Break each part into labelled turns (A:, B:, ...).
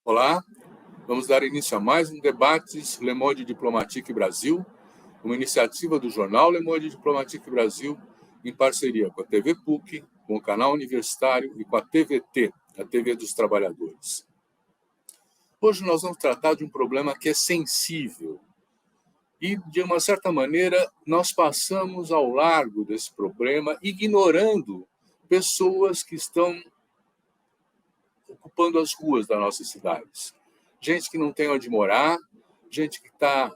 A: Olá, vamos dar início a mais um Debates Le Monde Diplomatique Brasil, uma iniciativa do jornal Le Monde Diplomatique Brasil, em parceria com a TV PUC, com o canal universitário e com a TVT, a TV dos Trabalhadores. Hoje nós vamos tratar de um problema que é sensível e, de uma certa maneira, nós passamos ao largo desse problema, ignorando pessoas que estão ocupando as ruas das nossas cidades. Gente que não tem onde morar, gente que está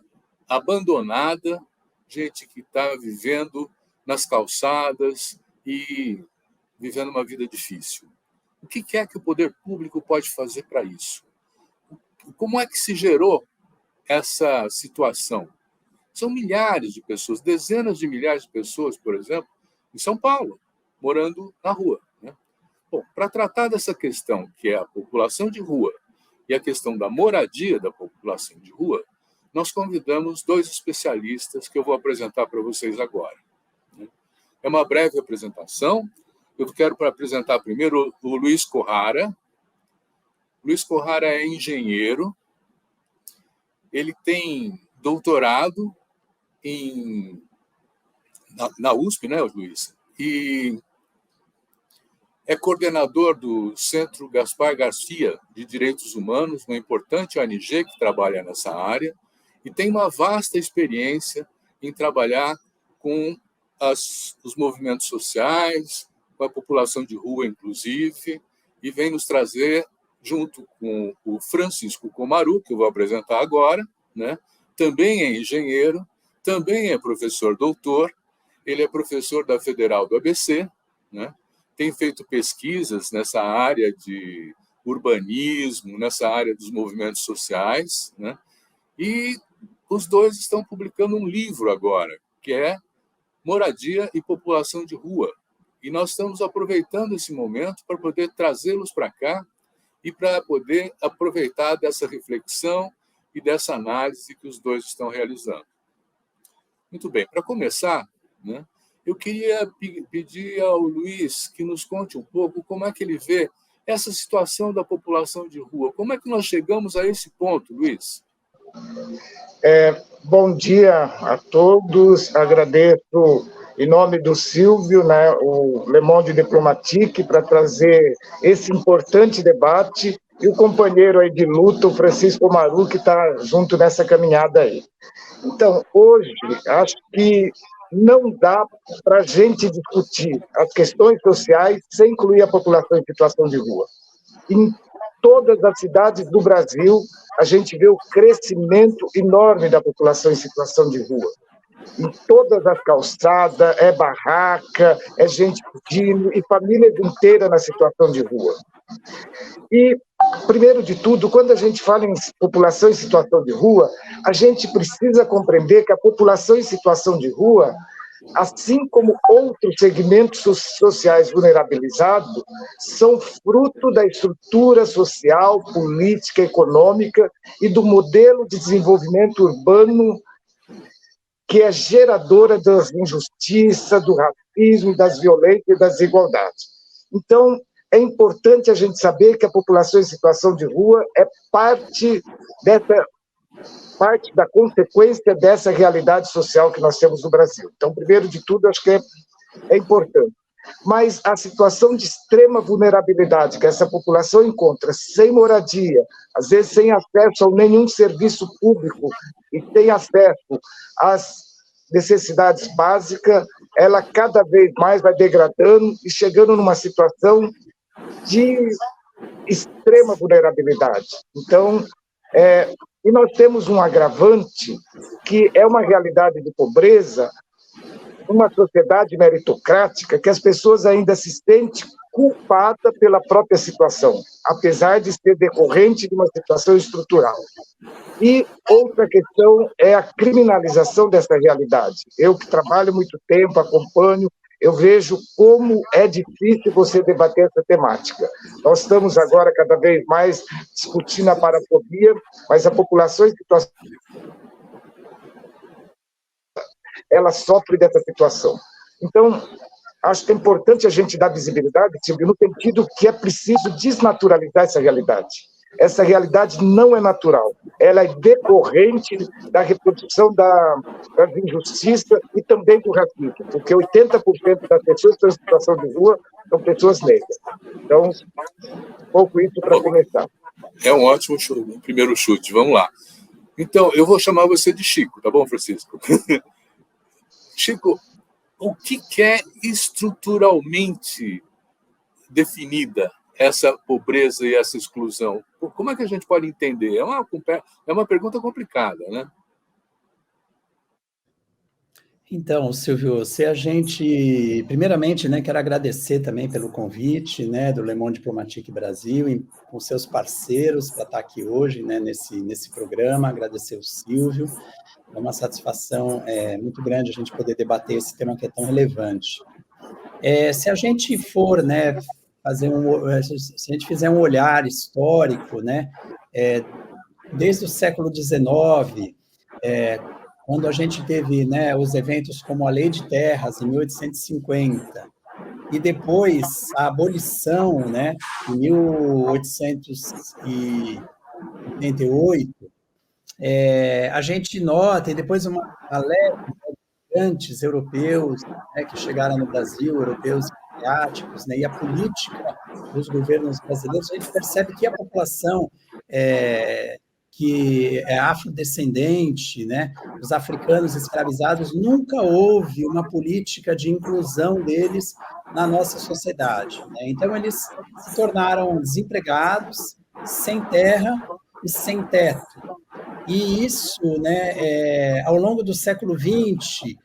A: abandonada, gente que está vivendo nas calçadas e vivendo uma vida difícil. O que é que o poder público pode fazer para isso? Como é que se gerou essa situação? São milhares de pessoas, dezenas de milhares de pessoas, por exemplo, em São Paulo, morando na rua. Bom, para tratar dessa questão, que é a população de rua, e a questão da moradia da população de rua, nós convidamos dois especialistas que eu vou apresentar para vocês agora. É uma breve apresentação. Eu quero apresentar primeiro o Luiz Corrara. Luiz Corrara é engenheiro, ele tem doutorado na USP, né, Luiz? E é coordenador do Centro Gaspar Garcia de Direitos Humanos, uma importante ONG que trabalha nessa área, e tem uma vasta experiência em trabalhar com os movimentos sociais, com a população de rua, inclusive, e vem nos trazer, junto com o Francisco Comaru, que eu vou apresentar agora, né? Também é engenheiro, também é professor doutor, ele é professor da Federal do ABC, né? Tem feito pesquisas nessa área de urbanismo, nessa área dos movimentos sociais, né? E os dois estão publicando um livro agora, que é Moradia e População de Rua. E nós estamos aproveitando esse momento para poder trazê-los para cá e para poder aproveitar dessa reflexão e dessa análise que os dois estão realizando. Muito bem, para começar, né? Eu queria pedir ao Luiz que nos conte um pouco como é que ele vê essa situação da população de rua. Como é que nós chegamos a esse ponto, Luiz?
B: Bom dia a todos. Agradeço, em nome do Silvio, né, o Le Monde Diplomatique, para trazer esse importante debate, e o companheiro aí de luta, o Francisco Comaru, que está junto nessa caminhada aí. Então, hoje, acho que não dá para a gente discutir as questões sociais sem incluir a população em situação de rua. Em todas as cidades do Brasil, a gente vê o crescimento enorme da população em situação de rua. Em todas as calçadas, é barraca, é gente pedindo, e famílias inteiras na situação de rua. E, primeiro de tudo, quando a gente fala em população em situação de rua, a gente precisa compreender que a população em situação de rua, assim como outros segmentos sociais vulnerabilizados, são fruto da estrutura social, política, econômica e do modelo de desenvolvimento urbano que é geradora das injustiças, do racismo, das violências e das desigualdades. Então, é importante a gente saber que a população em situação de rua é parte da consequência dessa realidade social que nós temos no Brasil. Então, primeiro de tudo, acho que é importante. Mas a situação de extrema vulnerabilidade que essa população encontra, sem moradia, às vezes sem acesso a nenhum serviço público e sem acesso às necessidades básicas, ela cada vez mais vai degradando e chegando numa situação de extrema vulnerabilidade. Então, e nós temos um agravante, que é uma realidade de pobreza, uma sociedade meritocrática, que as pessoas ainda se sentem culpadas pela própria situação, apesar de ser decorrente de uma situação estrutural. E outra questão é a criminalização dessa realidade. Eu que trabalho muito tempo, acompanho, eu vejo como é difícil você debater essa temática. Nós estamos agora cada vez mais discutindo a parafobia, mas a população em situação ela sofre dessa situação. Então, acho que é importante a gente dar visibilidade, Silvio, no sentido que é preciso desnaturalizar essa realidade. Essa realidade não é natural, ela é decorrente da reprodução das injustiças e também do racismo, porque 80% das pessoas que estão em situação de rua são pessoas negras. Então, um pouco isso para começar.
A: É um ótimo chute, primeiro chute, vamos lá. Então, eu vou chamar você de Chico, tá bom, Francisco? Chico, o que é estruturalmente definida essa pobreza e essa exclusão? Como é que a gente pode entender? É uma pergunta complicada, né?
C: Então, Silvio, se a gente, primeiramente, né, quero agradecer também pelo convite, né, do Le Monde Diplomatique Brasil, e com seus parceiros para estar aqui hoje, né, nesse programa, agradecer o Silvio, é uma satisfação muito grande a gente poder debater esse tema que é tão relevante. Se a gente for, né, se a gente fizer um olhar histórico, né, desde o século XIX, quando a gente teve, né, os eventos como a Lei de Terras, em 1850, e depois a abolição, né, em 1888, a gente nota, e depois uma leva de imigrantes europeus, né, que chegaram no Brasil, europeus e asiáticos, né, e a política dos governos brasileiros, a gente percebe que a população que é afrodescendente, né, os africanos escravizados, nunca houve uma política de inclusão deles na nossa sociedade, né? Então, eles se tornaram desempregados, sem terra e sem teto. E isso, né, ao longo do século XX,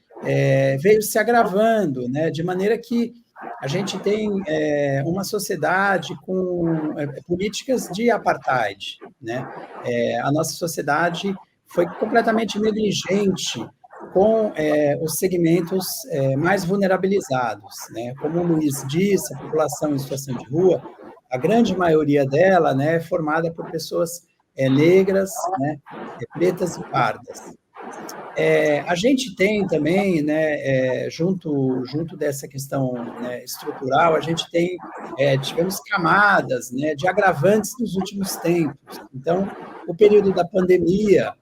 C: veio se agravando, né, de maneira que a gente tem uma sociedade com políticas de apartheid, né? A nossa sociedade foi completamente negligente com os segmentos mais vulnerabilizados, né? Como o Luiz disse, a população em situação de rua, a grande maioria dela, né, é formada por pessoas negras, né, pretas e pardas. A gente tem também, né, junto dessa questão, né, estrutural, a gente tem, tivemos camadas, né, de agravantes nos últimos tempos. Então, o período da pandemia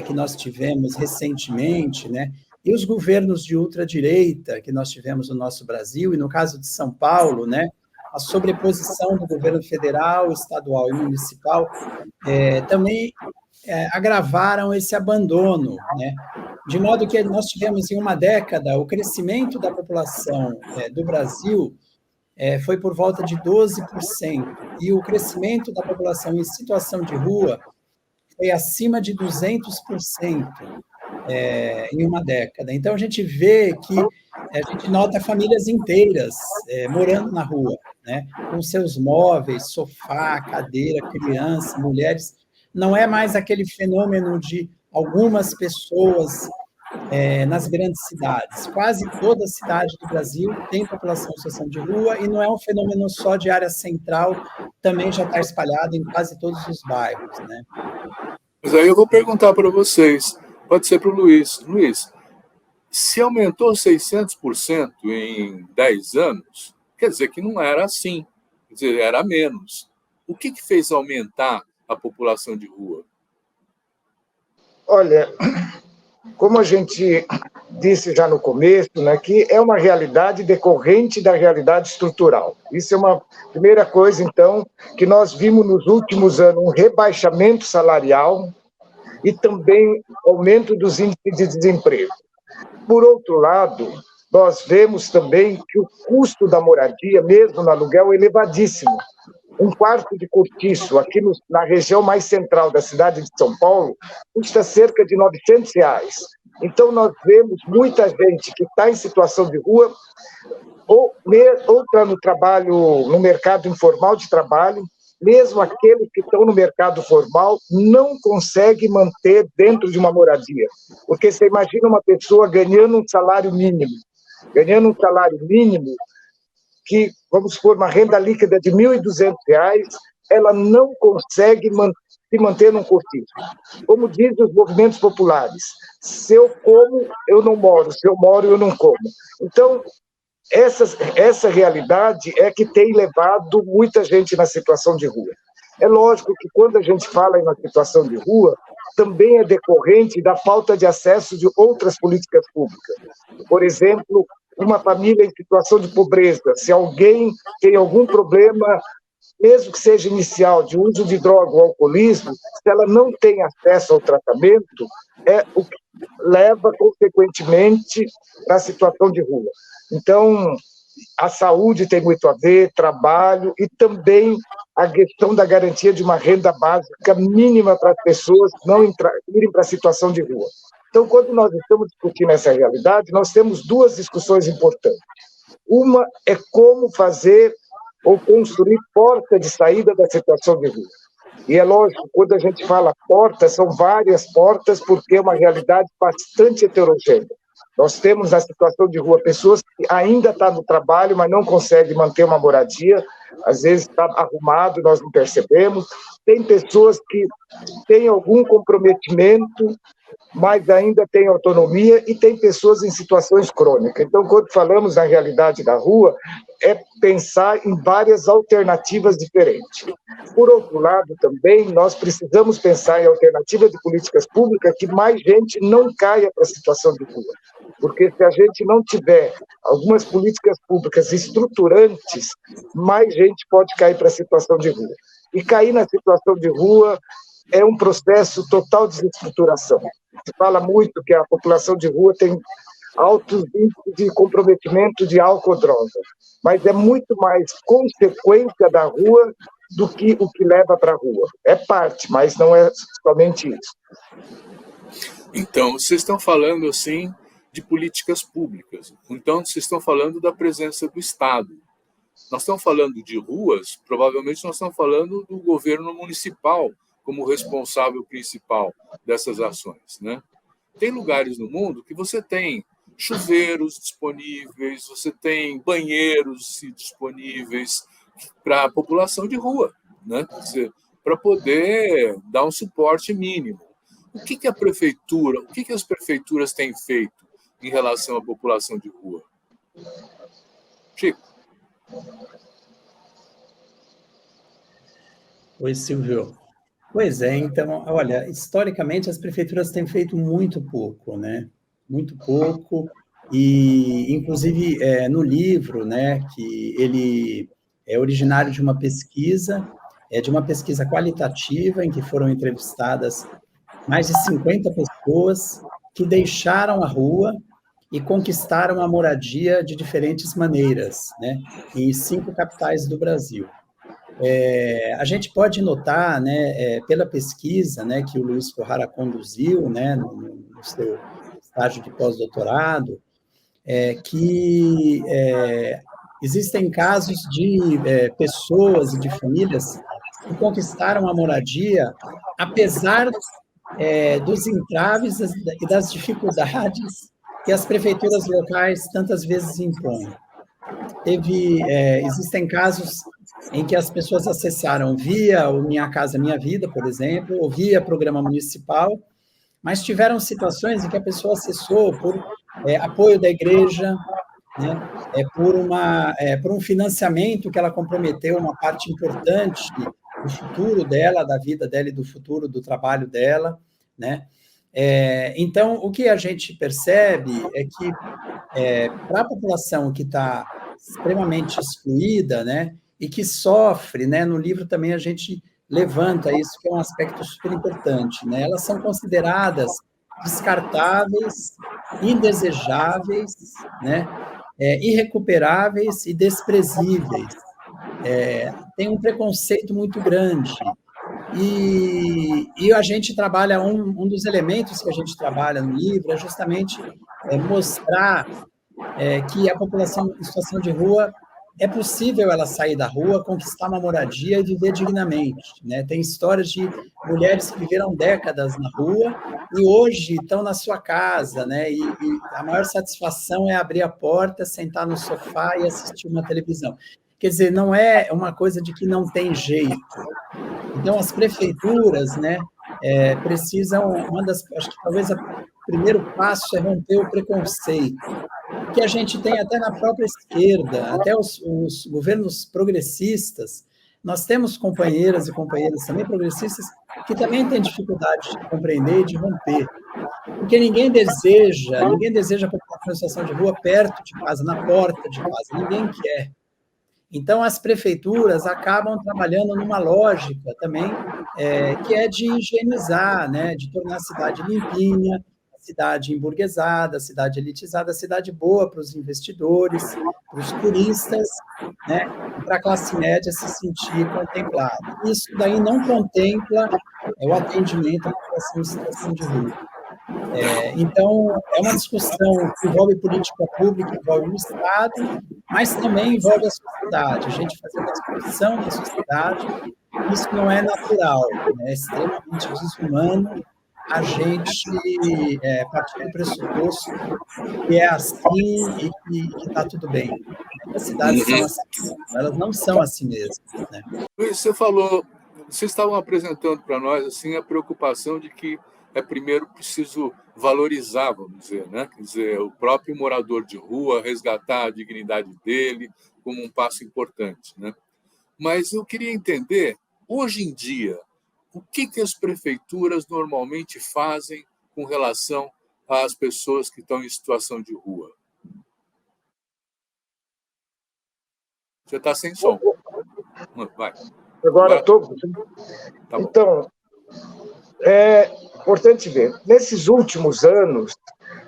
C: que nós tivemos recentemente, né, e os governos de ultradireita que nós tivemos no nosso Brasil, e no caso de São Paulo, né, a sobreposição do governo federal, estadual e municipal, também agravaram esse abandono, né? De modo que nós tivemos, em uma década, o crescimento da população do Brasil foi por volta de 12%, e o crescimento da população em situação de rua foi acima de 200%. Em uma década. Então, a gente vê que a gente nota famílias inteiras morando na rua, né, com seus móveis, sofá, cadeira, criança, mulheres. Não é mais aquele fenômeno de algumas pessoas nas grandes cidades. Quase toda cidade do Brasil tem população em situação de rua, e não é um fenômeno só de área central, também já está espalhado em quase todos os bairros, né?
A: Mas aí eu vou perguntar para vocês, pode ser para o Luiz. Luiz, se aumentou 600% em 10 anos, quer dizer que não era assim, quer dizer, era menos. O que fez aumentar a população de rua?
B: Olha, como a gente disse já no começo, né, que é uma realidade decorrente da realidade estrutural. Isso é uma primeira coisa, então, que nós vimos nos últimos anos, um rebaixamento salarial e também aumento dos índices de desemprego. Por outro lado, nós vemos também que o custo da moradia, mesmo no aluguel, é elevadíssimo. Um quarto de cortiço, aqui na região mais central da cidade de São Paulo, custa cerca de R$900. Então, nós vemos muita gente que está em situação de rua, ou está no trabalho, no mercado informal de trabalho, mesmo aqueles que estão no mercado formal não conseguem manter dentro de uma moradia. Porque você imagina uma pessoa ganhando um salário mínimo, que, vamos supor, uma renda líquida de R$1.200, ela não consegue se manter num cortiço. Como dizem os movimentos populares, se eu como, eu não moro, se eu moro, eu não como. Então, essa realidade é que tem levado muita gente na situação de rua. É lógico que quando a gente fala em uma situação de rua, também é decorrente da falta de acesso de outras políticas públicas. Por exemplo, uma família em situação de pobreza, se alguém tem algum problema, mesmo que seja inicial, de uso de droga ou alcoolismo, se ela não tem acesso ao tratamento, é o que leva, consequentemente, para a situação de rua. Então, a saúde tem muito a ver, trabalho e também a questão da garantia de uma renda básica mínima para as pessoas não irem para a situação de rua. Então, quando nós estamos discutindo essa realidade, nós temos duas discussões importantes. Uma é como fazer ou construir porta de saída da situação de rua. E é lógico, quando a gente fala porta, são várias portas, porque é uma realidade bastante heterogênea. Nós temos na situação de rua pessoas que ainda estão no trabalho, mas não conseguem manter uma moradia, às vezes está arrumado, nós não percebemos. Tem pessoas que têm algum comprometimento, mas ainda têm autonomia, e tem pessoas em situações crônicas. Então, quando falamos na realidade da rua, é pensar em várias alternativas diferentes. Por outro lado, também, nós precisamos pensar em alternativas de políticas públicas que mais gente não caia para a situação de rua. Porque se a gente não tiver algumas políticas públicas estruturantes, mais gente pode cair para a situação de rua. E cair na situação de rua é um processo total de desestruturação. Se fala muito que a população de rua tem altos índices de comprometimento de álcool ou droga, mas é muito mais consequência da rua do que o que leva para a rua. É parte, mas não é somente isso.
A: Então, vocês estão falando, assim, de políticas públicas. Então, vocês estão falando da presença do Estado. Nós estamos falando de ruas, provavelmente nós estamos falando do governo municipal como responsável principal dessas ações, né? Tem lugares no mundo que você tem chuveiros disponíveis, você tem banheiros disponíveis para a população de rua, né? Para poder dar um suporte mínimo. O que a prefeitura, o que as prefeituras têm feito em relação à população de rua? Chico.
C: Oi, Silvio. Pois é, então, olha, historicamente as prefeituras têm feito muito pouco, né? Muito pouco, e inclusive no livro, né, que ele é originário de uma pesquisa qualitativa, em que foram entrevistadas mais de 50 pessoas que deixaram a rua e conquistaram a moradia de diferentes maneiras, né, em 5 capitais do Brasil. A gente pode notar, né, pela pesquisa, né, que o Luiz Corrara conduziu, né, no seu estágio de pós-doutorado, que existem casos de pessoas e de famílias que conquistaram a moradia apesar dos entraves e das dificuldades que as prefeituras locais tantas vezes impõem. Existem casos em que as pessoas acessaram via o Minha Casa Minha Vida, por exemplo, ou via programa municipal, mas tiveram situações em que a pessoa acessou por apoio da igreja, né, por um financiamento que ela comprometeu uma parte importante do futuro dela, da vida dela e do futuro do trabalho dela, né? Então, o que a gente percebe é que, para a população que está extremamente excluída, né, e que sofre, né, no livro também a gente levanta isso, que é um aspecto super importante, né, elas são consideradas descartáveis, indesejáveis, né, irrecuperáveis e desprezíveis. Tem um preconceito muito grande. E a gente trabalha, um dos elementos que a gente trabalha no livro é justamente mostrar que a população em situação de rua é possível ela sair da rua, conquistar uma moradia e viver dignamente, né? Tem histórias de mulheres que viveram décadas na rua e hoje estão na sua casa, né? E a maior satisfação é abrir a porta, sentar no sofá e assistir uma televisão. Quer dizer, não é uma coisa de que não tem jeito. Então, as prefeituras, né, precisam, acho que talvez o primeiro passo é romper o preconceito, que a gente tem até na própria esquerda, até os governos progressistas, nós temos companheiras e companheiros também progressistas que também têm dificuldade de compreender e de romper. Porque ninguém deseja a população em situação de rua perto de casa, na porta de casa, ninguém quer. Então, as prefeituras acabam trabalhando numa lógica também, que é de higienizar, né, de tornar a cidade limpinha, a cidade emburguesada, a cidade elitizada, a cidade boa para os investidores, para os turistas, né, para a classe média se sentir contemplada. Isso daí não contempla o atendimento à população em situação de rua. Então, é uma discussão que envolve política pública, envolve o Estado, mas também envolve a sociedade. A gente fazer uma discussão da sociedade, isso não é natural, né? É extremamente desumano a gente partir do pressuposto que é assim e que está tudo bem. As cidades são assim, elas não são assim mesmo, né?
A: Luiz, você falou, vocês estavam apresentando para nós assim, a preocupação de que é primeiro preciso valorizar, vamos dizer, né? Quer dizer, o próprio morador de rua, resgatar a dignidade dele como um passo importante, né? Mas eu queria entender, hoje em dia, o que as prefeituras normalmente fazem com relação às pessoas que estão em situação de rua? Você está sem som. Vai.
B: Agora estou. Tá. Então, é importante ver, nesses últimos anos,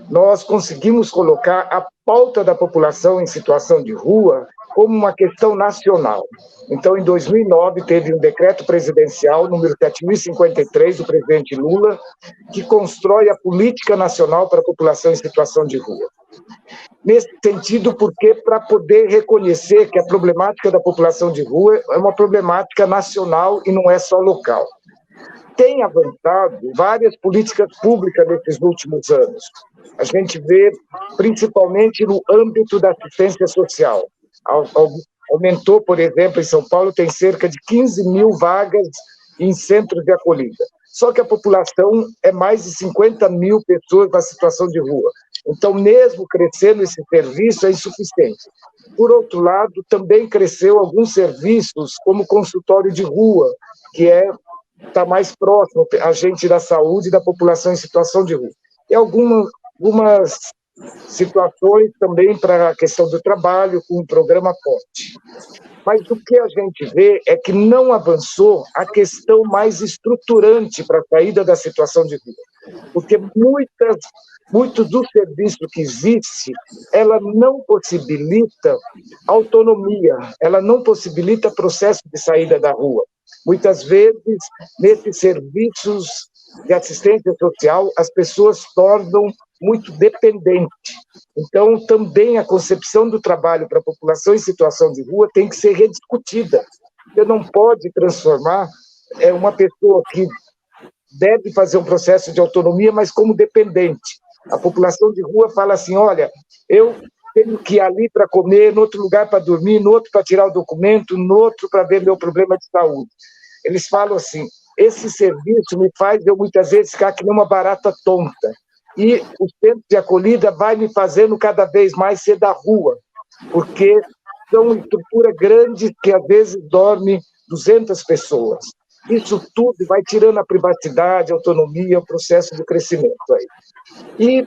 B: nós conseguimos colocar a pauta da população em situação de rua como uma questão nacional. Então, em 2009, teve um decreto presidencial, número 7.053, do presidente Lula, que constrói a política nacional para a população em situação de rua. Nesse sentido, porque para poder reconhecer que a problemática da população de rua é uma problemática nacional e não é só local. Tem avançado várias políticas públicas nesses últimos anos. A gente vê, principalmente no âmbito da assistência social. Aumentou, por exemplo, em São Paulo, tem cerca de 15 mil vagas em centros de acolhida. Só que a população é mais de 50 mil pessoas na situação de rua. Então, mesmo crescendo esse serviço, é insuficiente. Por outro lado, também cresceu alguns serviços, como consultório de rua, que está mais próximo a gente da saúde e da população em situação de rua. E algumas situações também para a questão do trabalho, com o programa Ponte. Mas o que a gente vê é que não avançou a questão mais estruturante para a saída da situação de rua. Porque muitos dos serviços que existem, ela não possibilita autonomia, ela não possibilita processo de saída da rua. Muitas vezes, nesses serviços de assistência social, as pessoas tornam muito dependentes. Então, também a concepção do trabalho para a população em situação de rua tem que ser rediscutida. Você não pode transformar uma pessoa que deve fazer um processo de autonomia, mas como dependente. A população de rua fala assim, olha, eu tenho que ir ali para comer, no outro lugar para dormir, no outro para tirar o documento, no outro para ver meu problema de saúde. Eles falam assim, esse serviço me faz eu muitas vezes ficar que nem uma barata tonta. E o centro de acolhida vai me fazendo cada vez mais ser da rua, porque são estruturas grandes que às vezes dormem 200 pessoas. Isso tudo vai tirando a privacidade, a autonomia, o processo de crescimento aí.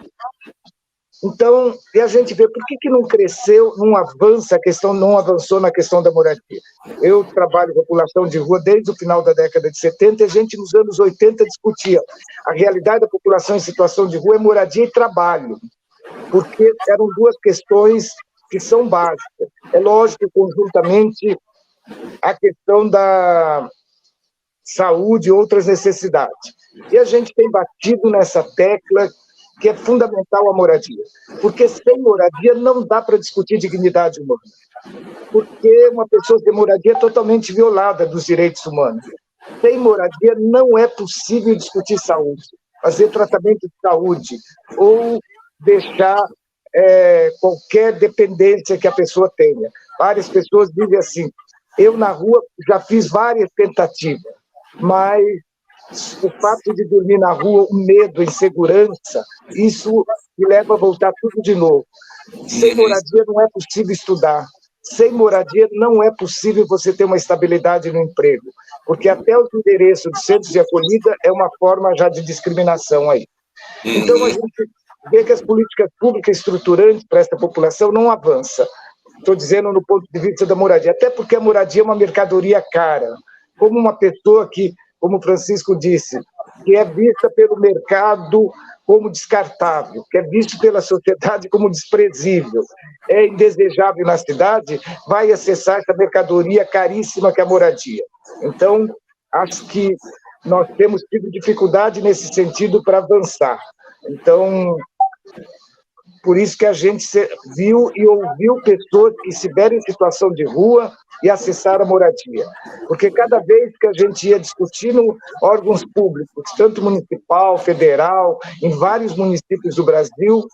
B: Então, a gente vê por que não cresceu, não avançou na questão da moradia. Eu trabalho com população de rua desde o final da década de 70 e a gente, nos anos 80, discutia a realidade da população em situação de rua é moradia e trabalho, porque eram duas questões que são básicas. É lógico, conjuntamente, a questão da saúde e outras necessidades. E a gente tem batido nessa tecla que é fundamental a moradia, porque sem moradia não dá para discutir dignidade humana, porque uma pessoa sem moradia é totalmente violada dos direitos humanos. Sem moradia não é possível discutir saúde, fazer tratamento de saúde ou deixar qualquer dependência que a pessoa tenha. Várias pessoas dizem assim, eu na rua já fiz várias tentativas, mas o fato de dormir na rua, o medo, a insegurança, isso me leva a voltar tudo de novo. Sem moradia não é possível estudar. sem moradia não é possível você ter uma estabilidade no emprego, porque até o endereço de centros de acolhida é uma forma já de discriminação aí. Então, a gente vê que as políticas públicas estruturantes para essa população não avançam. Estou dizendo no ponto de vista da moradia, até porque a moradia é uma mercadoria cara, como uma pessoa que, como o Francisco disse, que é vista pelo mercado como descartável, que é visto pela sociedade como desprezível, é indesejável na cidade, vai acessar essa mercadoria caríssima que é a moradia. Então, acho que nós temos tido dificuldade nesse sentido para avançar. Então, por isso que a gente viu e ouviu pessoas que estiveram em situação de rua e acessaram a moradia. Porque cada vez que a gente ia discutindo órgãos públicos, tanto municipal, federal, em vários municípios do Brasil,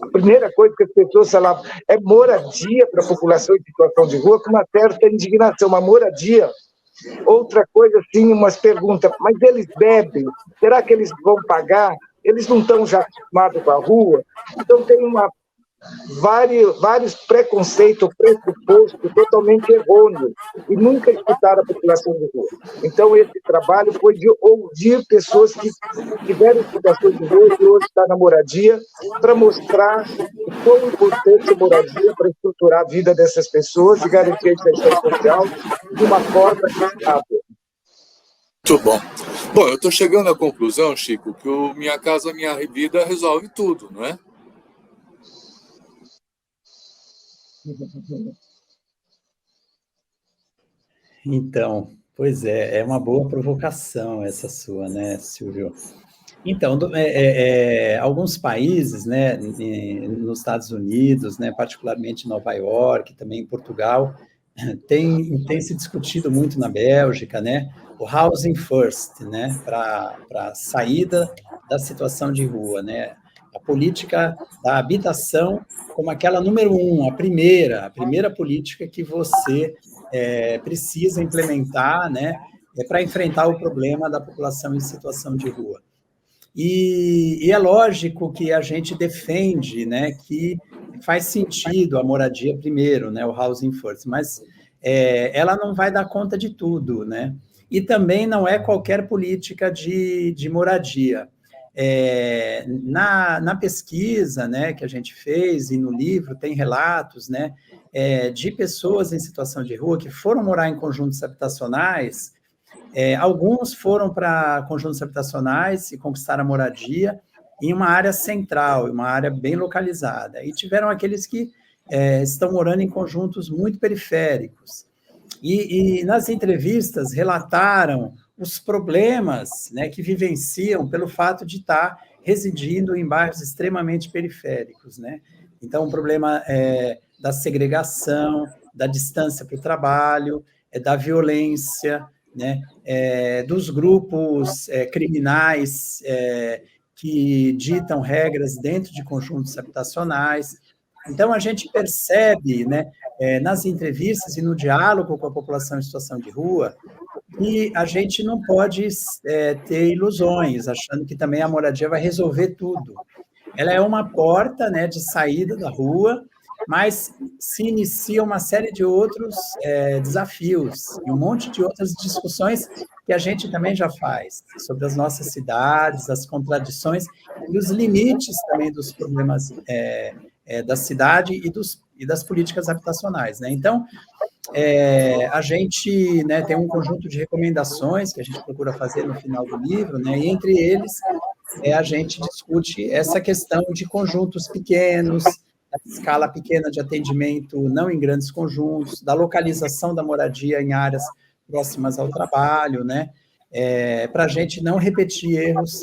B: a primeira coisa que as pessoas falavam é moradia para a população em situação de rua, com uma certa indignação. Uma moradia. Outra coisa, assim, umas perguntas, mas eles bebem? Será que eles vão pagar? Eles não estão já acostumados com a rua? Então, tem vários preconceitos, pressupostos totalmente errôneos, e nunca escutaram a população de rua. Então, esse trabalho foi de ouvir pessoas que tiveram situação de rua e hoje estão na moradia, para mostrar o quão importante é a moradia para estruturar a vida dessas pessoas e garantir a inserção social de uma forma estável.
A: Muito bom. Bom, eu estou chegando à conclusão, Chico, que o Minha Casa Minha Vida resolve tudo, não é?
C: Então, pois é uma boa provocação essa sua, né, Silvio? Então, alguns países, né, nos Estados Unidos, né, particularmente Nova York, também em Portugal, tem se discutido muito na Bélgica, né, o housing first, né, para saída da situação de rua, né, a política da habitação como aquela número 1, a primeira política que você precisa implementar, né, para enfrentar o problema da população em situação de rua. E é lógico que a gente defende, né, que faz sentido a moradia primeiro, né, o housing first, mas ela não vai dar conta de tudo, né? E também não é qualquer política de moradia. Na pesquisa, né, que a gente fez e no livro tem relatos, né, de pessoas em situação de rua que foram morar em conjuntos habitacionais. Alguns foram para conjuntos habitacionais e conquistaram a moradia em uma área central, uma área bem localizada. E tiveram aqueles que estão morando em conjuntos muito periféricos. E nas entrevistas relataram os problemas, né, que vivenciam pelo fato de estar residindo em bairros extremamente periféricos, né? Então, o problema da segregação, da distância para o trabalho, da violência, né, dos grupos criminais que ditam regras dentro de conjuntos habitacionais. Então, a gente percebe, né, nas entrevistas e no diálogo com a população em situação de rua, que a gente não pode ter ilusões, achando que também a moradia vai resolver tudo. Ela é uma porta, né, de saída da rua, mas se inicia uma série de outros desafios e um monte de outras discussões que a gente também já faz sobre as nossas cidades, as contradições e os limites também dos problemas da cidade e das políticas habitacionais, né? Então, a gente, né, tem um conjunto de recomendações que a gente procura fazer no final do livro, né, e entre eles a gente discute essa questão de conjuntos pequenos, da escala pequena de atendimento, não em grandes conjuntos, da localização da moradia em áreas próximas ao trabalho, né, para a gente não repetir erros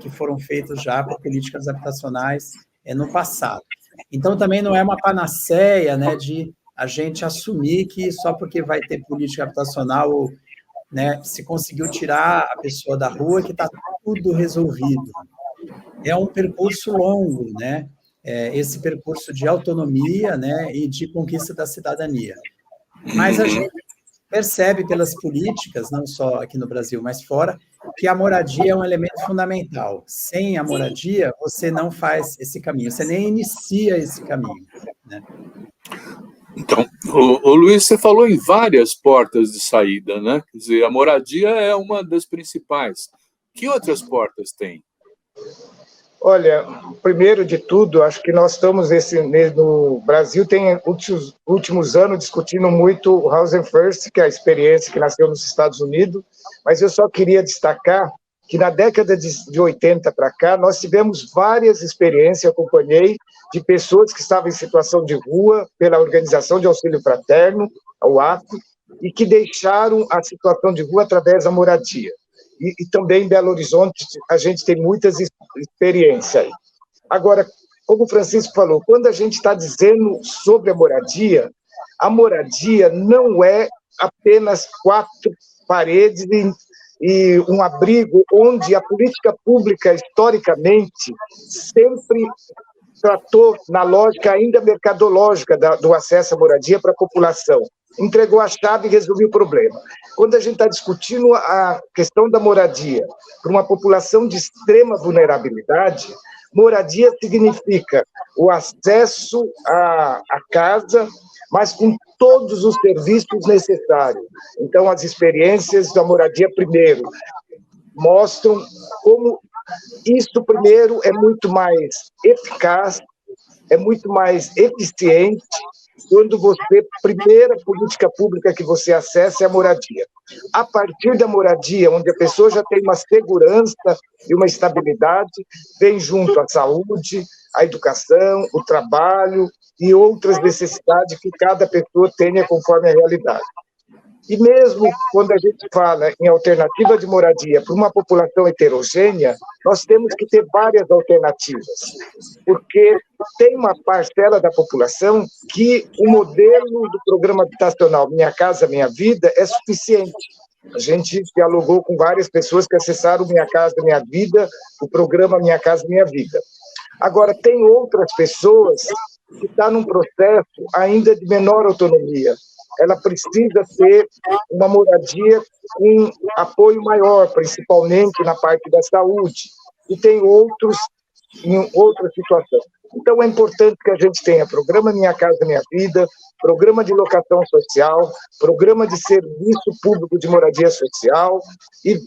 C: que foram feitos já por políticas habitacionais no passado. Então, também não é uma panaceia, né, de a gente assumir que só porque vai ter política habitacional, né, se conseguiu tirar a pessoa da rua, que está tudo resolvido. É um percurso longo, né, esse percurso de autonomia, né, e de conquista da cidadania. Mas a gente percebe pelas políticas, não só aqui no Brasil, mas fora, que a moradia é um elemento fundamental. Sem a moradia, você não faz esse caminho, você nem inicia esse caminho, né?
A: Então, o Luiz, você falou em várias portas de saída, né? Quer dizer, a moradia é uma das principais. Que outras portas tem?
B: Olha, primeiro de tudo, acho que nós estamos no Brasil tem últimos anos discutindo muito o Housing First, que é a experiência que nasceu nos Estados Unidos, mas eu só queria destacar que na década de 80 para cá, nós tivemos várias experiências, eu acompanhei, de pessoas que estavam em situação de rua pela Organização de Auxílio Fraterno, a UAFF, e que deixaram a situação de rua através da moradia. E também em Belo Horizonte a gente tem muitas experiências aí. Agora, como o Francisco falou, quando a gente está dizendo sobre a moradia não é apenas 4 paredes e um abrigo onde a política pública, historicamente, sempre tratou na lógica ainda mercadológica do acesso à moradia para a população. Entregou a chave e resolveu o problema. Quando a gente está discutindo a questão da moradia para uma população de extrema vulnerabilidade, moradia significa o acesso à casa, mas com todos os serviços necessários. Então, as experiências da moradia, primeiro, mostram como isso, primeiro, é muito mais eficaz, é muito mais eficiente quando primeira política pública que você acessa é a moradia. A partir da moradia, onde a pessoa já tem uma segurança e uma estabilidade, vem junto a saúde, a educação, o trabalho e outras necessidades que cada pessoa tenha conforme a realidade. E mesmo quando a gente fala em alternativa de moradia para uma população heterogênea, nós temos que ter várias alternativas, porque tem uma parcela da população que o modelo do programa habitacional Minha Casa Minha Vida é suficiente. A gente dialogou com várias pessoas que acessaram Minha Casa Minha Vida, o programa Minha Casa Minha Vida. Agora, tem outras pessoas que estão num processo ainda de menor autonomia. Ela precisa ter uma moradia com apoio maior, principalmente na parte da saúde, e tem outros em outra situação. Então, é importante que a gente tenha programa Minha Casa Minha Vida, programa de locação social, programa de serviço público de moradia social e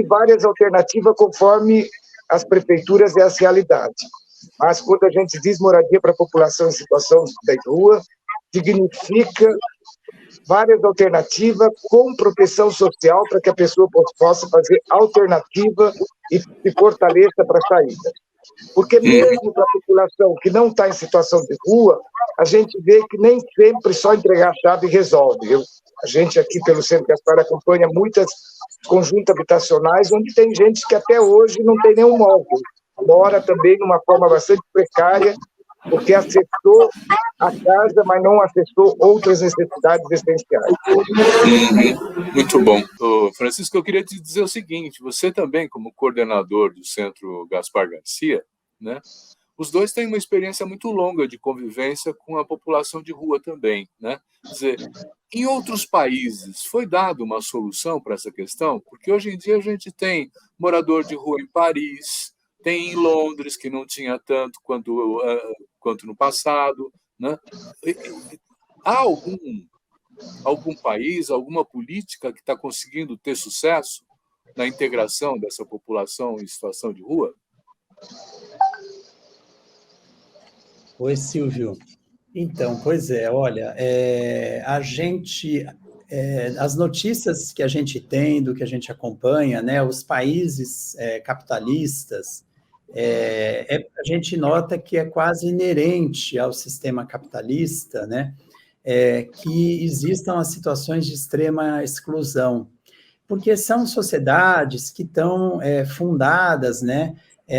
B: várias alternativas conforme as prefeituras e as realidades. Mas, quando a gente diz moradia para a população em situação de rua, significa várias alternativas com proteção social para que a pessoa possa fazer alternativa e se fortaleça para a saída. Porque mesmo para a população que não está em situação de rua, a gente vê que nem sempre só entregar a chave resolve. A gente aqui pelo Centro Gaspar acompanha muitas conjuntos habitacionais onde tem gente que até hoje não tem nenhum móvel, mora também de uma forma bastante precária, porque acessou a casa, mas não acessou outras necessidades essenciais.
A: Muito bom. Francisco, eu queria te dizer o seguinte, você também, como coordenador do Centro Gaspar Garcia, né, os dois têm uma experiência muito longa de convivência com a população de rua também, né? Quer dizer, em outros países foi dada uma solução para essa questão? Porque hoje em dia a gente tem morador de rua em Paris, tem em Londres, que não tinha tanto quanto no passado, né? Há algum país, alguma política que está conseguindo ter sucesso na integração dessa população em situação de rua?
C: Oi, Silvio. Então, pois é, olha, as notícias que a gente tem, do que a gente acompanha, né, os países capitalistas, a gente nota que é quase inerente ao sistema capitalista, né, que existam as situações de extrema exclusão, porque são sociedades que estão fundadas, né,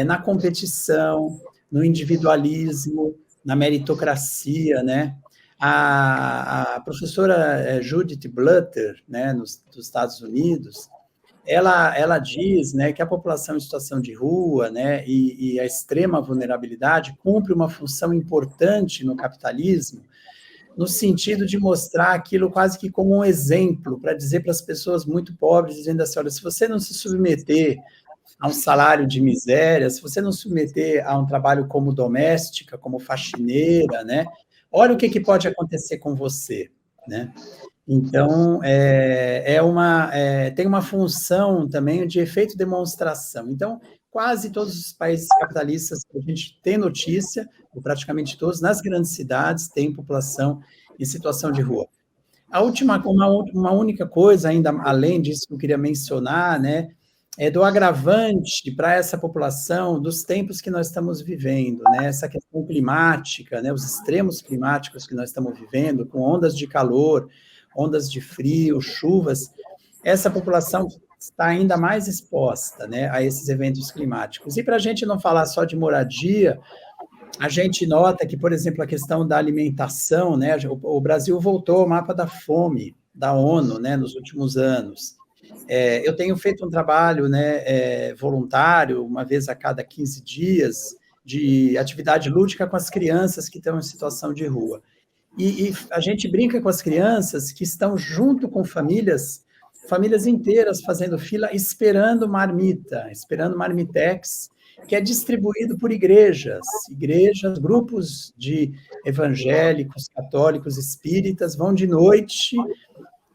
C: na competição, no individualismo, na meritocracia, né? A professora Judith Butler, né, dos Estados Unidos, ela diz, né, que a população em situação de rua, né, e a extrema vulnerabilidade cumpre uma função importante no capitalismo, no sentido de mostrar aquilo quase que como um exemplo, para dizer para as pessoas muito pobres, dizendo assim, olha, se você não se submeter a um salário de miséria, se você não se submeter a um trabalho como doméstica, como faxineira, né, olha o que pode acontecer com você, né? Então, tem uma função também de efeito demonstração. Então, quase todos os países capitalistas que a gente tem notícia, ou praticamente todos, nas grandes cidades, tem população em situação de rua. Uma única coisa, ainda além disso, que eu queria mencionar, né, é do agravante para essa população dos tempos que nós estamos vivendo, né, essa questão climática, né, os extremos climáticos que nós estamos vivendo, com ondas de calor, ondas de frio, chuvas, essa população está ainda mais exposta, né, a esses eventos climáticos. E para a gente não falar só de moradia, a gente nota que, por exemplo, a questão da alimentação, né, o Brasil voltou ao mapa da fome da ONU, né, nos últimos anos. Eu tenho feito um trabalho, né, voluntário, uma vez a cada 15 dias, de atividade lúdica com as crianças que estão em situação de rua. E a gente brinca com as crianças que estão junto com famílias inteiras fazendo fila, esperando marmitex, que é distribuído por igrejas, grupos de evangélicos, católicos, espíritas, vão de noite,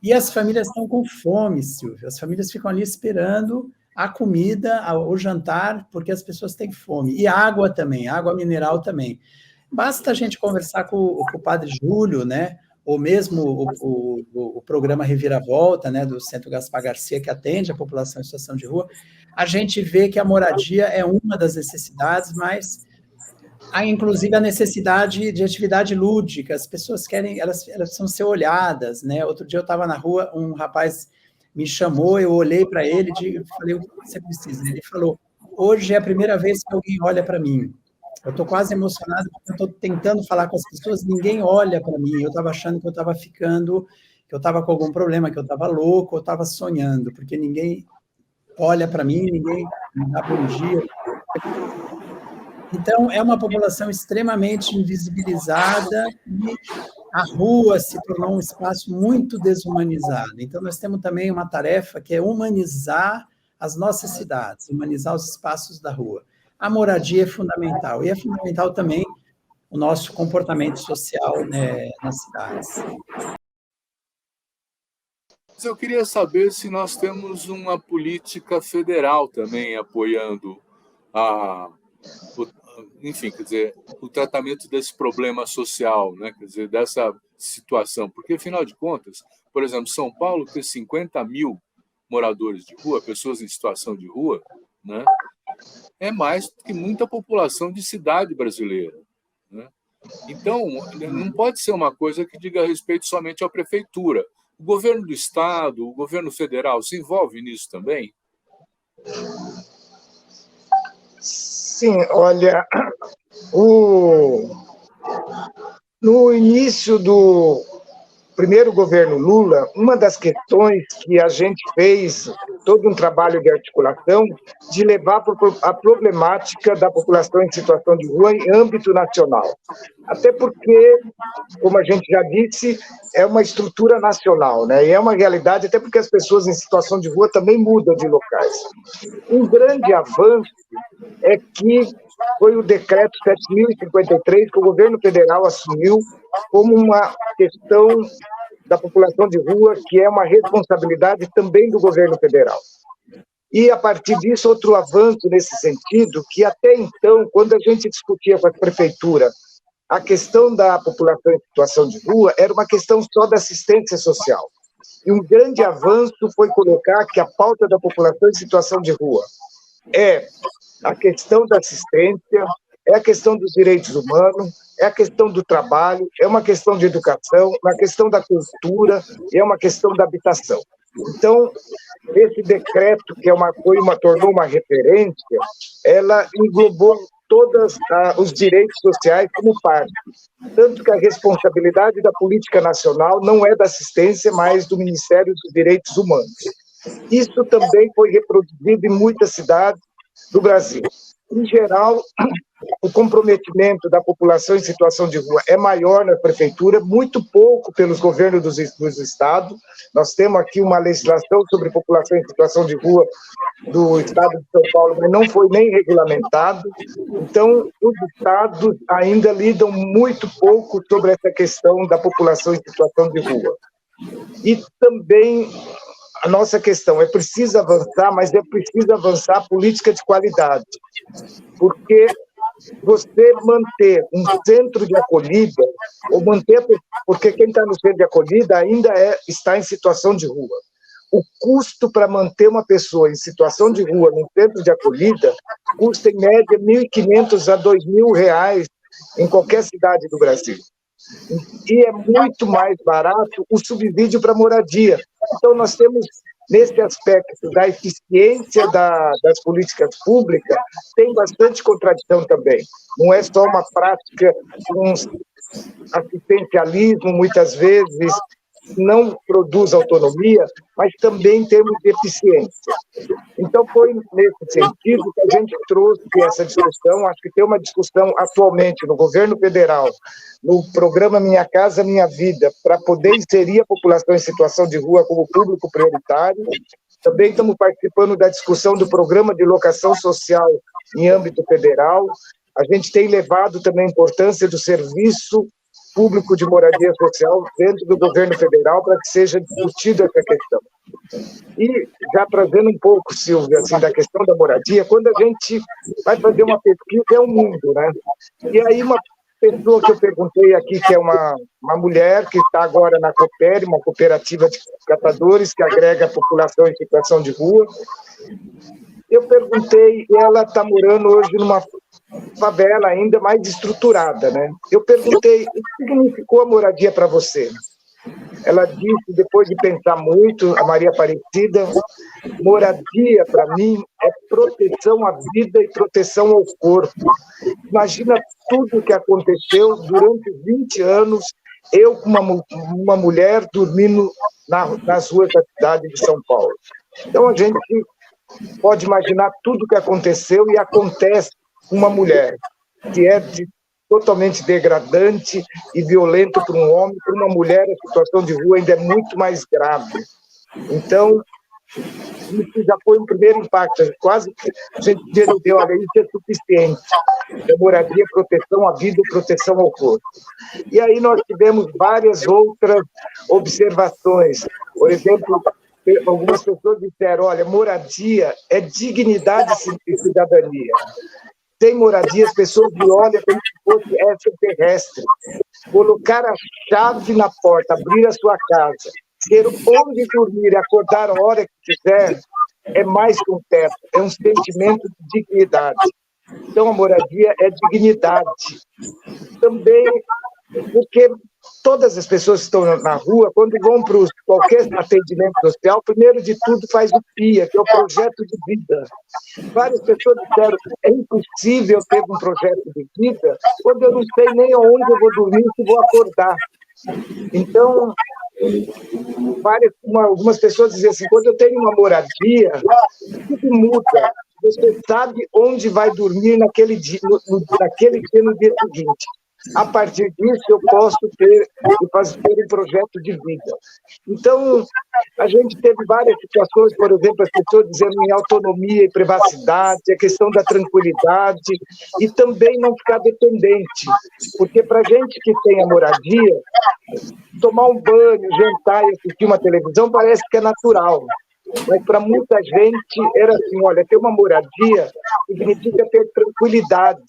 C: e as famílias estão com fome, Silvio, as famílias ficam ali esperando a comida, o jantar, porque as pessoas têm fome, e água também, água mineral também. Basta a gente conversar com o Padre Júlio, né, ou mesmo o programa Reviravolta, né, do Centro Gaspar Garcia, que atende a população em situação de rua, a gente vê que a moradia é uma das necessidades, mas há, inclusive, a necessidade de atividade lúdica. As pessoas querem, elas precisam ser olhadas, né? Outro dia eu estava na rua, um rapaz me chamou, eu olhei para ele e falei, o que você precisa? Ele falou, hoje é a primeira vez que alguém olha para mim. Eu estou quase emocionado, porque eu estou tentando falar com as pessoas, ninguém olha para mim. Eu estava achando que eu estava que eu estava com algum problema, que eu estava louco, eu estava sonhando, porque ninguém olha para mim, ninguém me dá bom dia. Então, é uma população extremamente invisibilizada e a rua se tornou um espaço muito desumanizado. Então, nós temos também uma tarefa que é humanizar as nossas cidades, humanizar os espaços da rua. A moradia é fundamental, e é fundamental também o nosso comportamento social, né, nas cidades.
A: Eu queria saber se nós temos uma política federal também apoiando enfim, quer dizer, o tratamento desse problema social, né? Quer dizer, dessa situação. Porque, afinal de contas, por exemplo, São Paulo tem 50 mil moradores de rua, pessoas em situação de rua, né? É mais do que muita população de cidade brasileira, né? Então, não pode ser uma coisa que diga respeito somente à prefeitura. O governo do estado, o governo federal se envolve nisso também?
B: Sim, olha, no início do primeiro governo Lula, uma das questões que a gente fez todo um trabalho de articulação de levar a problemática da população em situação de rua em âmbito nacional. Até porque, como a gente já disse, é uma estrutura nacional, né? E é uma realidade, até porque as pessoas em situação de rua também mudam de locais. Um grande avanço é que foi o decreto 7.053 que o governo federal assumiu como uma questão da população de rua, que é uma responsabilidade também do governo federal. E, a partir disso, outro avanço nesse sentido, que até então, quando a gente discutia com a prefeitura a questão da população em situação de rua, era uma questão só da assistência social. E um grande avanço foi colocar que a pauta da população em situação de rua é a questão da assistência, é a questão dos direitos humanos, é a questão do trabalho, é uma questão de educação, é uma questão da cultura e é uma questão da habitação. Então, esse decreto, que tornou uma referência, ela englobou todos os direitos sociais como parte. Tanto que a responsabilidade da política nacional não é da assistência, mas do Ministério dos Direitos Humanos. Isso também foi reproduzido em muitas cidades do Brasil. Em geral, o comprometimento da população em situação de rua é maior na prefeitura, muito pouco pelos governos dos estados. Nós temos aqui uma legislação sobre população em situação de rua do estado de São Paulo, mas não foi nem regulamentado. Então, os estados ainda lidam muito pouco sobre essa questão da população em situação de rua. E também a nossa questão é preciso avançar, mas é preciso avançar a política de qualidade, porque você manter um centro de acolhida, ou manter, porque quem está no centro de acolhida ainda está em situação de rua. O custo para manter uma pessoa em situação de rua no centro de acolhida custa, em média, R$ 1.500 a R$ 2.000 em qualquer cidade do Brasil. E é muito mais barato o subsídio para moradia. Então, nós temos, nesse aspecto da eficiência das políticas públicas, tem bastante contradição também. Não é só uma prática, um assistencialismo, muitas vezes, não produz autonomia, mas também em termos de eficiência. Então, foi nesse sentido que a gente trouxe essa discussão. Acho que tem uma discussão atualmente no governo federal, no programa Minha Casa Minha Vida, para poder inserir a população em situação de rua como público prioritário. Também estamos participando da discussão do programa de locação social em âmbito federal. A gente tem levado também a importância do serviço público de moradia social dentro do governo federal para que seja discutida essa questão. E, já trazendo um pouco, Silvia, assim, da questão da moradia, quando a gente vai fazer uma pesquisa, é o mundo, né? E aí uma pessoa que eu perguntei aqui, que é uma mulher que está agora na Coopere, uma cooperativa de catadores que agrega a população em situação de rua, eu perguntei, e ela está morando hoje numa favela ainda mais estruturada, né? Eu perguntei, o que significou a moradia para você? Ela disse, depois de pensar muito, a Maria Aparecida, moradia, para mim, é proteção à vida e proteção ao corpo. Imagina tudo o que aconteceu durante 20 anos, eu com uma mulher dormindo nas ruas da cidade de São Paulo. Então, a gente pode imaginar tudo o que aconteceu e acontece com uma mulher, que é totalmente degradante e violento para um homem, para uma mulher a situação de rua ainda é muito mais grave. Então, isso já foi um primeiro impacto, quase a gente deu, olha, isso é suficiente. É moradia, proteção à vida e proteção ao corpo. E aí nós tivemos várias outras observações. Por exemplo, algumas pessoas disseram, olha, moradia é dignidade e cidadania. Sem moradia, as pessoas me olham como se fosse extraterrestre. Colocar a chave na porta, abrir a sua casa, ter onde dormir e acordar a hora que quiser, é mais que um teto, é um sentimento de dignidade. Então, a moradia é dignidade. Também porque todas as pessoas que estão na rua, quando vão para qualquer atendimento social, primeiro de tudo faz o PIA, que é o projeto de vida. Várias pessoas disseram, é impossível ter um projeto de vida quando eu não sei nem onde eu vou dormir, se vou acordar. Então, algumas pessoas dizem assim, quando eu tenho uma moradia, tudo muda. Você sabe onde vai dormir naquele dia, no dia seguinte. A partir disso, eu posso fazer um projeto de vida. Então, a gente teve várias situações, por exemplo, as pessoas dizendo em autonomia e privacidade, a questão da tranquilidade, e também não ficar dependente. Porque para a gente que tem a moradia, tomar um banho, jantar e assistir uma televisão parece que é natural. Mas para muita gente era assim, olha, ter uma moradia significa ter tranquilidade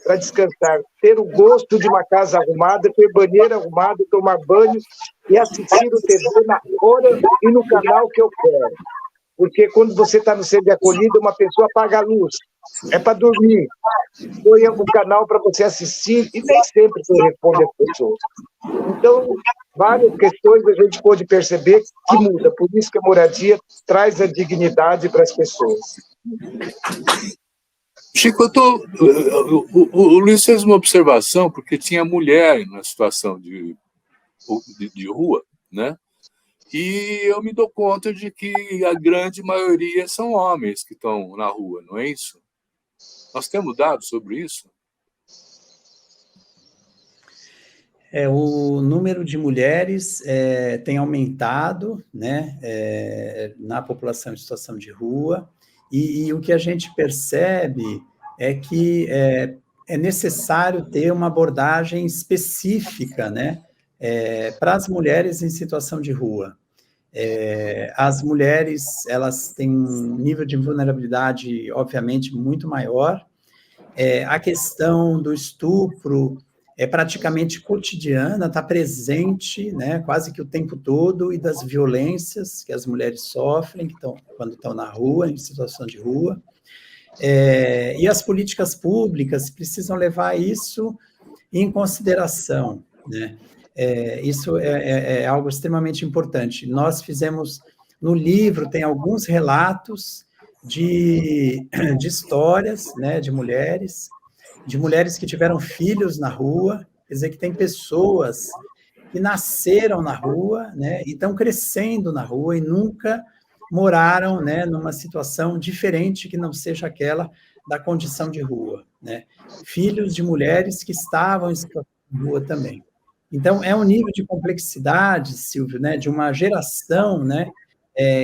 B: para descansar, ter o gosto de uma casa arrumada, ter banheiro arrumado, tomar banho e assistir o TV na hora e no canal que eu quero. Porque quando você está no centro de acolhida, uma pessoa apaga a luz, é para dormir. Põe um canal para você assistir e nem sempre você responde às pessoas. Então, várias questões a gente pode perceber que muda. Por isso que a moradia traz a dignidade para as pessoas.
A: Chico, o Luiz fez uma observação, porque tinha mulher na situação de rua, né? E eu me dou conta de que a grande maioria são homens que estão na rua, não é isso? Nós temos dados sobre isso?
C: O número de mulheres tem aumentado, né, na população em situação de rua, e o que a gente percebe é que é necessário ter uma abordagem específica, né, para as mulheres em situação de rua. As mulheres, elas têm um nível de vulnerabilidade, obviamente, muito maior. A questão do estupro é praticamente cotidiana, está presente, né, quase que o tempo todo, e das violências que as mulheres sofrem quando estão na rua, em situação de rua. E as políticas públicas precisam levar isso em consideração, né? Isso é algo extremamente importante. Nós fizemos, no livro, tem alguns relatos de histórias, né, de mulheres que tiveram filhos na rua, quer dizer, que tem pessoas que nasceram na rua, né, e estão crescendo na rua e nunca moraram, né, numa situação diferente que não seja aquela da condição de rua, né? Filhos de mulheres que estavam em situação de rua também. Então, é um nível de complexidade, Silvio, né, de uma geração, né,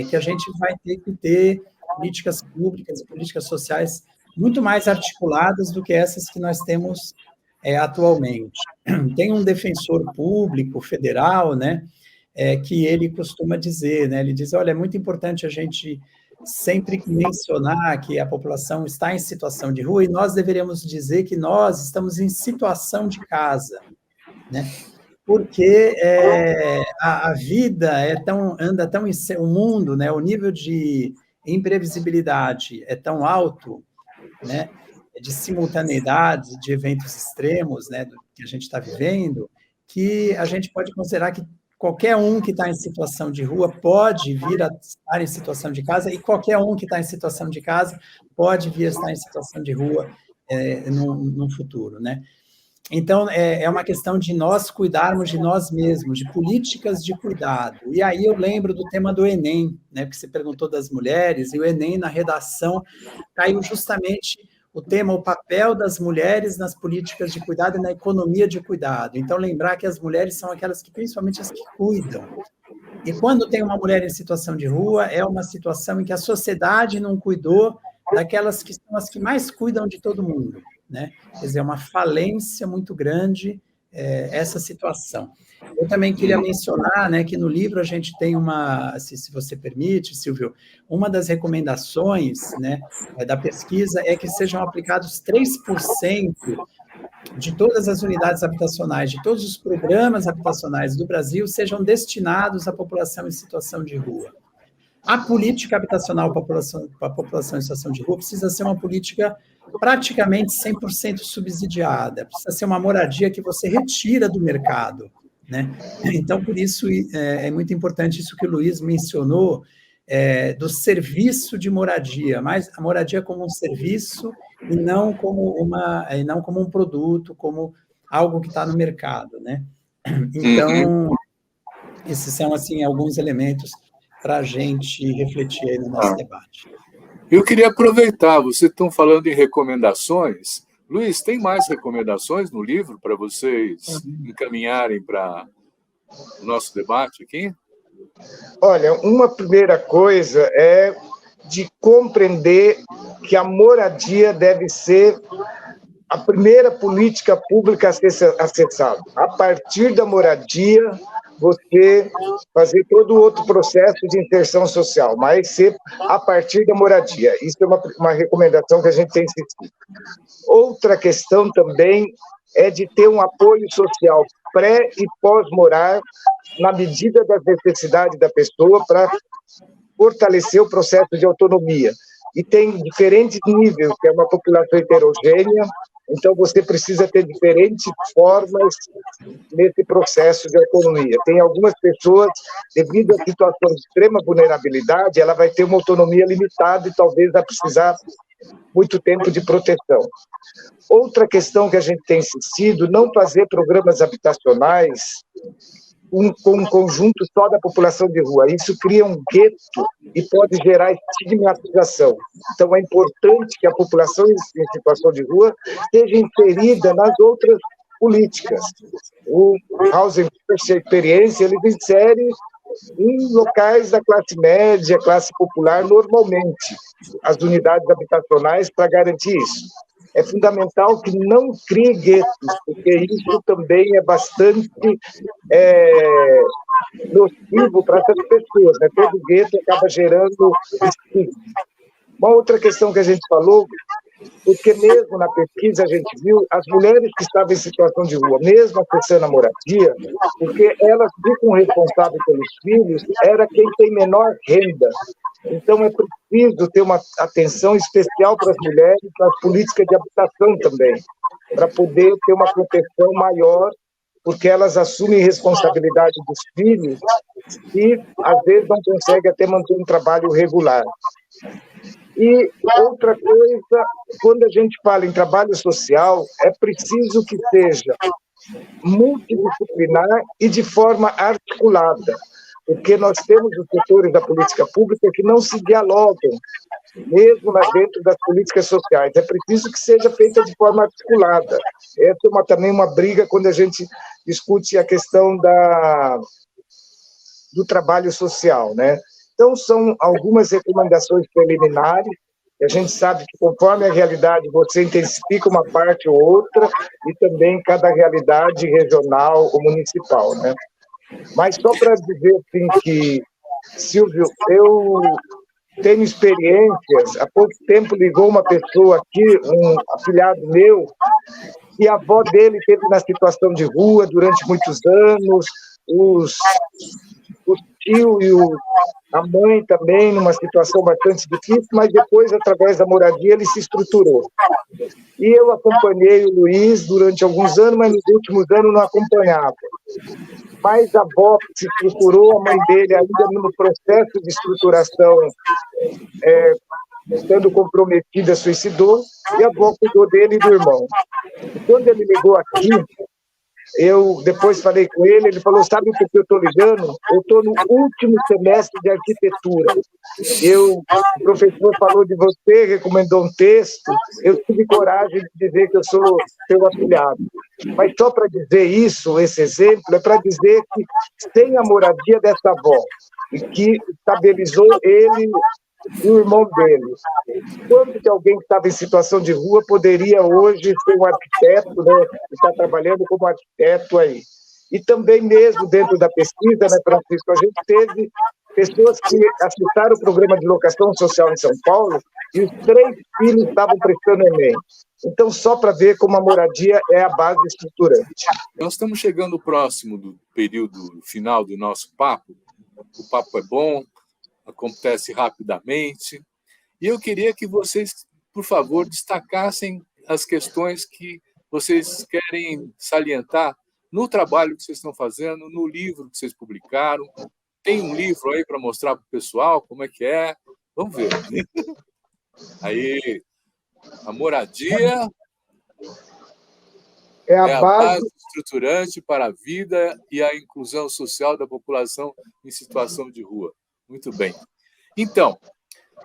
C: que a gente vai ter que ter políticas públicas, políticas sociais muito mais articuladas do que essas que nós temos atualmente. Tem um defensor público federal, né, que ele costuma dizer, né, ele diz, olha, é muito importante a gente sempre mencionar que a população está em situação de rua e nós deveríamos dizer que nós estamos em situação de casa, né? Porque a vida anda tão o mundo, né? O nível de imprevisibilidade é tão alto, né? De simultaneidade, de eventos extremos, né? Do que a gente está vivendo, que a gente pode considerar que qualquer um que está em situação de rua pode vir a estar em situação de casa, e qualquer um que está em situação de casa pode vir a estar em situação de rua no futuro, né? Então, é uma questão de nós cuidarmos de nós mesmos, de políticas de cuidado. E aí eu lembro do tema do Enem, né, porque você perguntou das mulheres, e o Enem, na redação, caiu justamente o tema, o papel das mulheres nas políticas de cuidado e na economia de cuidado. Então, lembrar que as mulheres são aquelas que, principalmente as que cuidam. E quando tem uma mulher em situação de rua, é uma situação em que a sociedade não cuidou daquelas que são as que mais cuidam de todo mundo, né? Quer dizer, é uma falência muito grande essa situação. Eu também queria mencionar, né, que no livro a gente tem se você permite, Silvio, uma das recomendações, né, da pesquisa é que sejam aplicados 3% de todas as unidades habitacionais, de todos os programas habitacionais do Brasil, sejam destinados à população em situação de rua. A política habitacional para a população em situação de rua precisa ser uma política praticamente 100% subsidiada, precisa ser uma moradia que você retira do mercado, né? Então, por isso, é muito importante isso que o Luiz mencionou, do serviço de moradia, mas a moradia como um serviço e não como um produto, como algo que está no mercado, né? Então, esses são, assim, alguns elementos para a gente refletir aí no nosso debate.
A: Eu queria aproveitar, vocês estão falando em recomendações. Luiz, tem mais recomendações no livro para vocês encaminharem para o nosso debate aqui?
B: Olha, uma primeira coisa é de compreender que a moradia deve ser a primeira política pública a ser acessada. A partir da moradia, você fazer todo o outro processo de inserção social, mas ser a partir da moradia. Isso é uma recomendação que a gente tem insistido. Outra questão também é de ter um apoio social pré- e pós-morar na medida das necessidades da pessoa para fortalecer o processo de autonomia. E tem diferentes níveis, que é uma população heterogênea, então você precisa ter diferentes formas nesse processo de autonomia. Tem algumas pessoas, devido à situação de extrema vulnerabilidade, ela vai ter uma autonomia limitada e talvez vai precisar muito tempo de proteção. Outra questão que a gente tem insistido, não fazer programas habitacionais com um conjunto só da população de rua. Isso cria um gueto e pode gerar estigmatização. Então, é importante que a população em situação de rua seja inserida nas outras políticas. O Housing First Experience, ele insere em locais da classe média, classe popular, normalmente, as unidades habitacionais para garantir isso. É fundamental que não crie guetos, porque isso também é bastante nocivo para essas pessoas, né? Todo gueto acaba gerando estigma. Uma outra questão que a gente falou, porque mesmo na pesquisa a gente viu as mulheres que estavam em situação de rua, mesmo acessando a moradia, porque elas ficam responsáveis pelos filhos, era quem tem menor renda. Então, é preciso ter uma atenção especial para as mulheres, para as políticas de habitação também, para poder ter uma proteção maior, porque elas assumem responsabilidade dos filhos e, às vezes, não conseguem até manter um trabalho regular. E outra coisa, quando a gente fala em trabalho social, é preciso que seja multidisciplinar e de forma articulada, porque nós temos os setores da política pública que não se dialogam, mesmo lá dentro das políticas sociais. É preciso que seja feita de forma articulada. Essa é também uma briga quando a gente discute a questão do trabalho social, né? Então, são algumas recomendações preliminares, e a gente sabe que, conforme a realidade, você intensifica uma parte ou outra, e também cada realidade regional ou municipal, né? Mas só para dizer assim que, Silvio, eu tenho experiências. Há pouco tempo ligou uma pessoa aqui, um afilhado meu, e a avó dele esteve na situação de rua durante muitos anos, o tio e a mãe também numa situação bastante difícil, mas depois, através da moradia, ele se estruturou. E eu acompanhei o Luiz durante alguns anos, mas nos últimos anos não acompanhava. Mas a avó se estruturou, a mãe dele ainda no processo de estruturação, estando comprometida, suicidou, e a avó cuidou dele e do irmão. E quando ele ligou aqui, eu depois falei com ele, ele falou, sabe por que eu estou ligando? Eu estou no último semestre de arquitetura. O professor falou de você, recomendou um texto, eu tive coragem de dizer que eu sou seu afilhado. Mas só para dizer isso, esse exemplo, é para dizer que sem a moradia dessa avó, e que estabilizou ele e o irmão dele, quando que alguém que estava em situação de rua poderia hoje ser um arquiteto, né, estar trabalhando como arquiteto aí? E também mesmo dentro da pesquisa, né, Francisco, a gente teve pessoas que acessaram o programa de locação social em São Paulo e os 3 filhos estavam prestando Enem. Então, só para ver como a moradia é a base estruturante.
A: Nós estamos chegando próximo do período final do nosso papo. O papo é bom, acontece rapidamente. E eu queria que vocês, por favor, destacassem as questões que vocês querem salientar no trabalho que vocês estão fazendo, no livro que vocês publicaram. Tem um livro aí para mostrar para o pessoal como é que é? Vamos ver. Aí, a moradia
B: é a
A: base estruturante para a vida e a inclusão social da população em situação de rua. Muito bem. Então,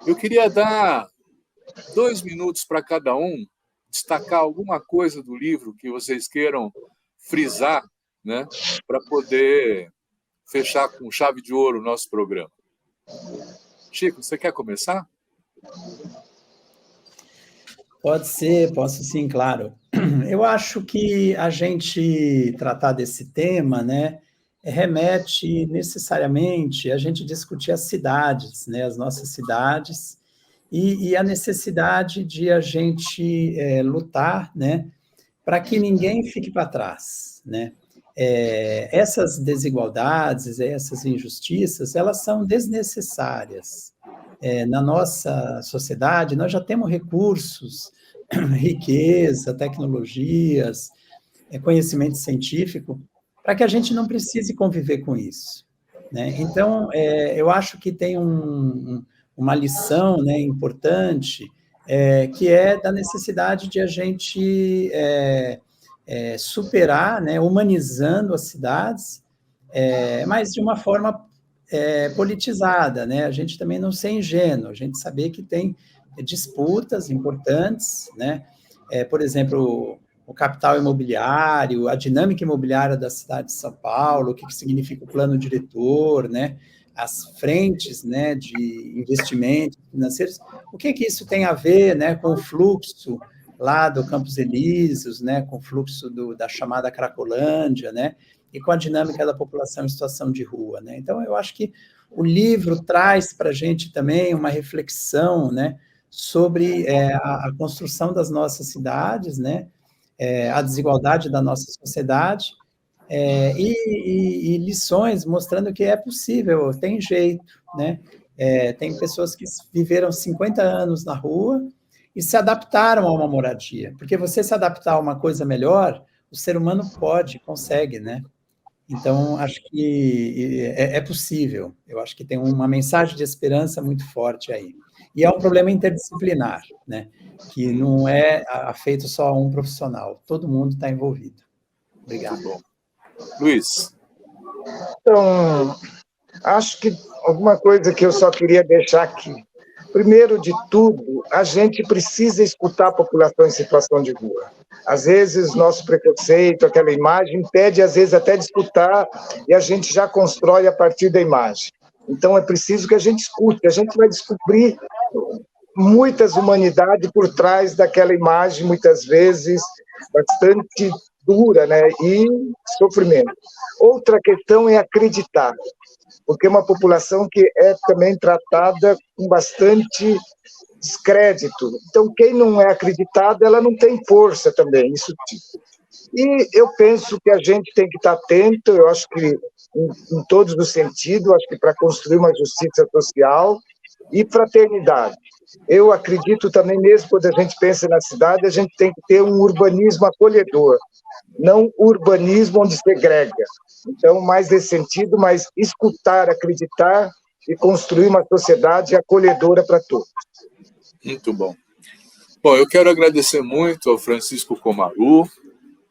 A: eu queria dar 2 minutos para cada um destacar alguma coisa do livro que vocês queiram frisar, né, para poder fechar com chave de ouro o nosso programa. Chico, você quer começar?
C: Pode ser, posso sim, claro. Eu acho que a gente tratar desse tema, né, remete necessariamente a gente discutir as cidades, né, as nossas cidades, e a necessidade de a gente lutar, né, para que ninguém fique para trás, né? Essas desigualdades, essas injustiças, elas são desnecessárias. Na nossa sociedade, nós já temos recursos, riqueza, tecnologias, conhecimento científico, para que a gente não precise conviver com isso, né? Então, eu acho que tem uma lição, né, importante, que é da necessidade de a gente superar, né, humanizando as cidades, mas de uma forma politizada, né? A gente também não ser ingênuo, a gente saber que tem disputas importantes, né? Por exemplo, o capital imobiliário, a dinâmica imobiliária da cidade de São Paulo, o que significa o plano diretor, né? As frentes, né, de investimentos financeiros, o que isso tem a ver, né, com o fluxo lá do Campos Elíseos, né, com o fluxo da chamada Cracolândia, né, e com a dinâmica da população em situação de rua, né? Então, eu acho que o livro traz para a gente também uma reflexão, né, sobre a construção das nossas cidades, né, a desigualdade da nossa sociedade, e lições mostrando que é possível, tem jeito, né? Tem pessoas que viveram 50 anos na rua e se adaptaram a uma moradia, porque você se adaptar a uma coisa melhor, o ser humano consegue, né? Então, acho que é possível. Eu acho que tem uma mensagem de esperança muito forte aí. E é um problema interdisciplinar, né? Que não é feito só a um profissional. Todo mundo está envolvido. Obrigado.
A: Muito bom. Luiz.
B: Então, acho que alguma coisa que eu só queria deixar aqui. Primeiro de tudo, a gente precisa escutar a população em situação de rua. Às vezes, nosso preconceito, aquela imagem, impede, às vezes, até de escutar, e a gente já constrói a partir da imagem. Então, é preciso que a gente escute, a gente vai descobrir muitas humanidades por trás daquela imagem, muitas vezes, bastante dura, né? E sofrimento. Outra questão é acreditar, porque é uma população que é também tratada com bastante descrédito. Então, quem não é acreditado, ela não tem força também, isso tipo. E eu penso que a gente tem que estar atento, eu acho que em todos os sentidos, acho que para construir uma justiça social e fraternidade. Eu acredito também, mesmo quando a gente pensa na cidade, a gente tem que ter um urbanismo acolhedor, não urbanismo onde segrega. Então, mais nesse sentido, mas escutar, acreditar e construir uma sociedade acolhedora para todos.
A: Muito bom. Bom, eu quero agradecer muito ao Francisco Comaru,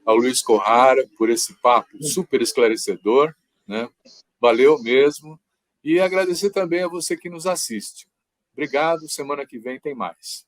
A: ao Luiz Corrara, por esse papo super esclarecedor, né? Valeu mesmo. E agradecer também a você que nos assiste. Obrigado, semana que vem tem mais.